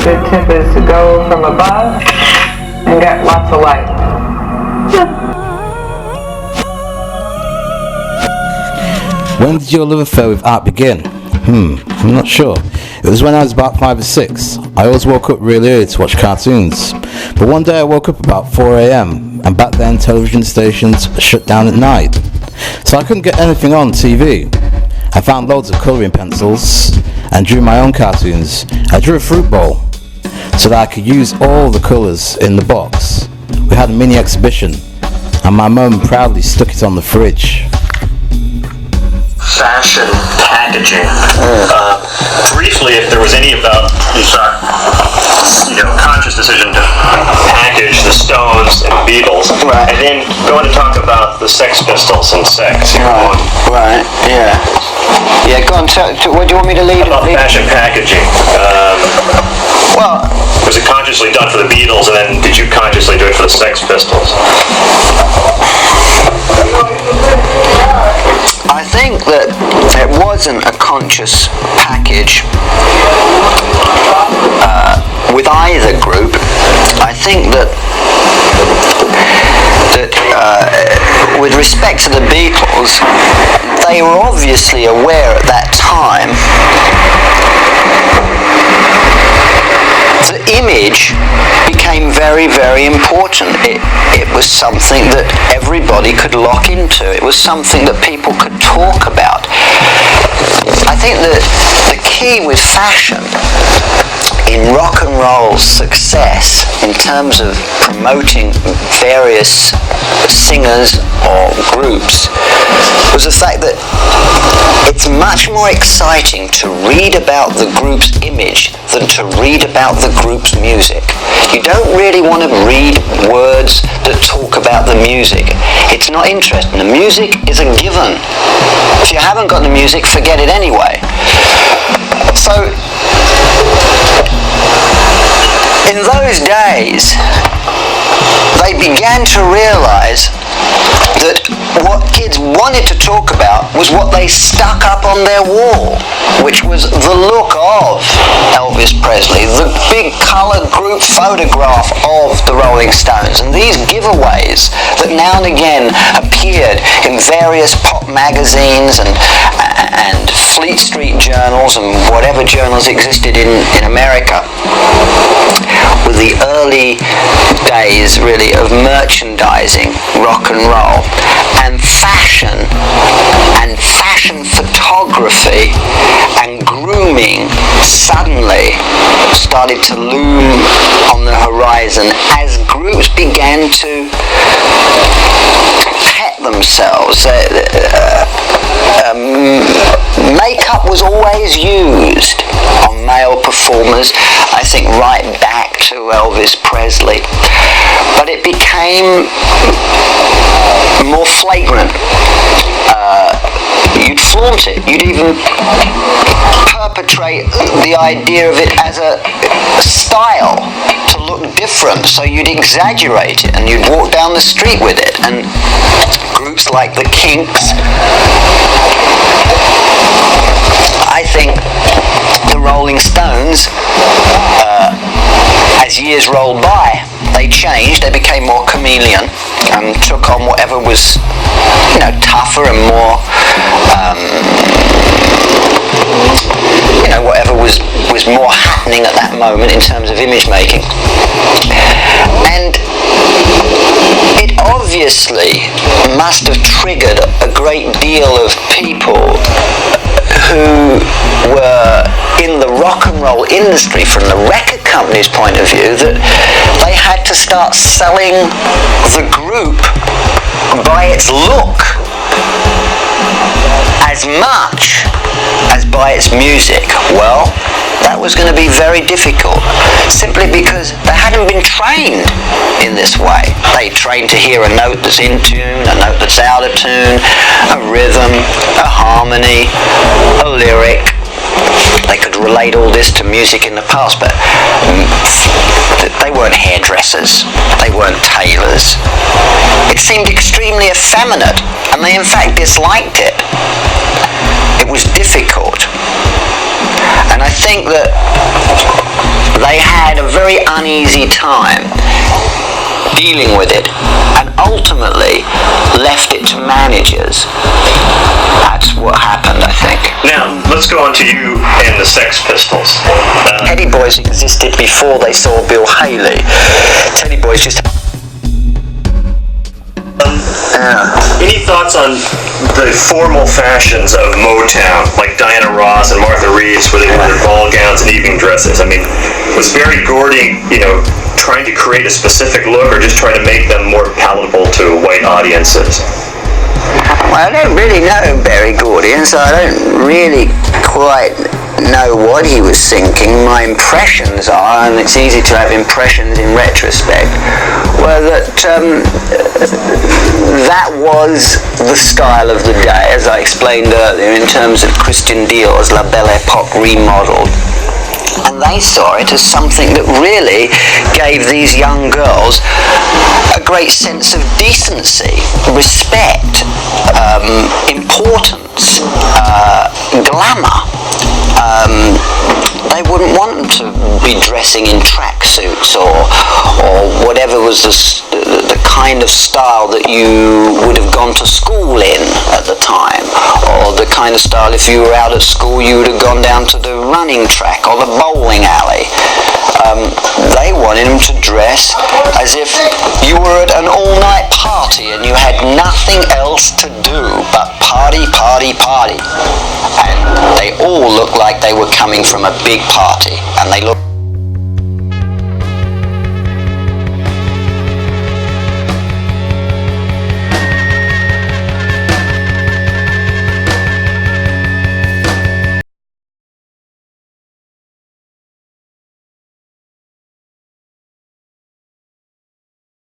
good tip is to go from above and get lots of light. When did your love affair with art begin? I'm not sure. It was when I was about 5 or 6. I always woke up really early to watch cartoons. But one day I woke up about 4 a.m. and back then television stations shut down at night. So I couldn't get anything on TV. I found loads of colouring pencils and drew my own cartoons. I drew a fruit bowl so that I could use all the colours in the box. We had a mini exhibition and my mum proudly stuck it on the fridge. Fashion packaging. Briefly, if there was any about conscious decision to package the Stones and Beatles, right, and then going to talk about the Sex Pistols and sex. Right. Yeah. Yeah. Go on. What do you want me to lead? About fashion packaging. Well, was it consciously done for the Beatles, and then did you consciously do it for the Sex Pistols? I think that it wasn't a conscious package with either group. I think that with respect to the Beatles, they were obviously aware at that time the image became very, very important. It was something that everybody could lock into. It was something that people could talk about. I think that the key with fashion in rock and roll's success in terms of promoting various singers or groups was the fact that it's much more exciting to read about the group's image than to read about the group's music. You don't really want to read words that talk about the music. It's not interesting. The music is a given. If you haven't got the music, forget it anyway. So, in those days, they began to realize that what kids wanted to talk about was what they stuck up on their wall, which was the look of Elvis Presley, the big colour group photograph of the Rolling Stones, and these giveaways that now and again appeared in various pop magazines and Fleet Street journals and whatever journals existed in America were the early days really of merchandising rock and roll, and fashion photography and grooming suddenly started to loom on the horizon as groups began to pet themselves. Makeup was always used on male performers, I think right back to Elvis Presley, but it became more flagrant. You'd flaunt it. You'd even perpetrate the idea of it as a style to look different, so you'd exaggerate it and you'd walk down the street with it. And groups like the Kinks, I think the Rolling Stones, as years rolled by, they changed, they became more chameleon and took on whatever was, tougher and more, whatever was more happening at that moment in terms of image making. And it obviously must have triggered a great deal of people who were in the rock and roll industry from the record company's point of view, that they had to start selling the group by its look as much as by its music. Well, that was going to be very difficult, simply because they hadn't been trained in this way. They trained to hear a note that's in tune, a note that's out of tune, a rhythm, a harmony, a lyric. They could relate all this to music in the past, but they weren't hairdressers, they weren't tailors. It seemed extremely effeminate, and they in fact disliked it. It was difficult. And I think that they had a very uneasy time dealing with it, and ultimately left it to managers. That's what happened, I think. Now, let's go on to you and the Sex Pistols. Teddy Boys existed before they saw Bill Haley. Teddy Boys just... Any thoughts on the formal fashions of Motown, like Diana Ross and Martha Reeves, where they wore their ball gowns and evening dresses? I mean, was Berry Gordy, trying to create a specific look, or just trying to make them more palatable to white audiences? Well, I don't really know Berry Gordy, and so I don't really quite know what he was thinking. My impressions are, and it's easy to have impressions in retrospect, were that that was the style of the day, as I explained earlier, in terms of Christian Dior's La Belle Époque remodeled. And they saw it as something that really gave these young girls a great sense of decency, respect, importance, glamour. They wouldn't want them to be dressing in tracksuits or whatever was the kind of style that you would have gone to school in at the time, or the kind of style, if you were out at school, you would have gone down to the running track or the bowling alley. They wanted them to dress as if you were at an all-night party and you had nothing else to do but party, party, party. And they all looked like they were coming from a big party, and they looked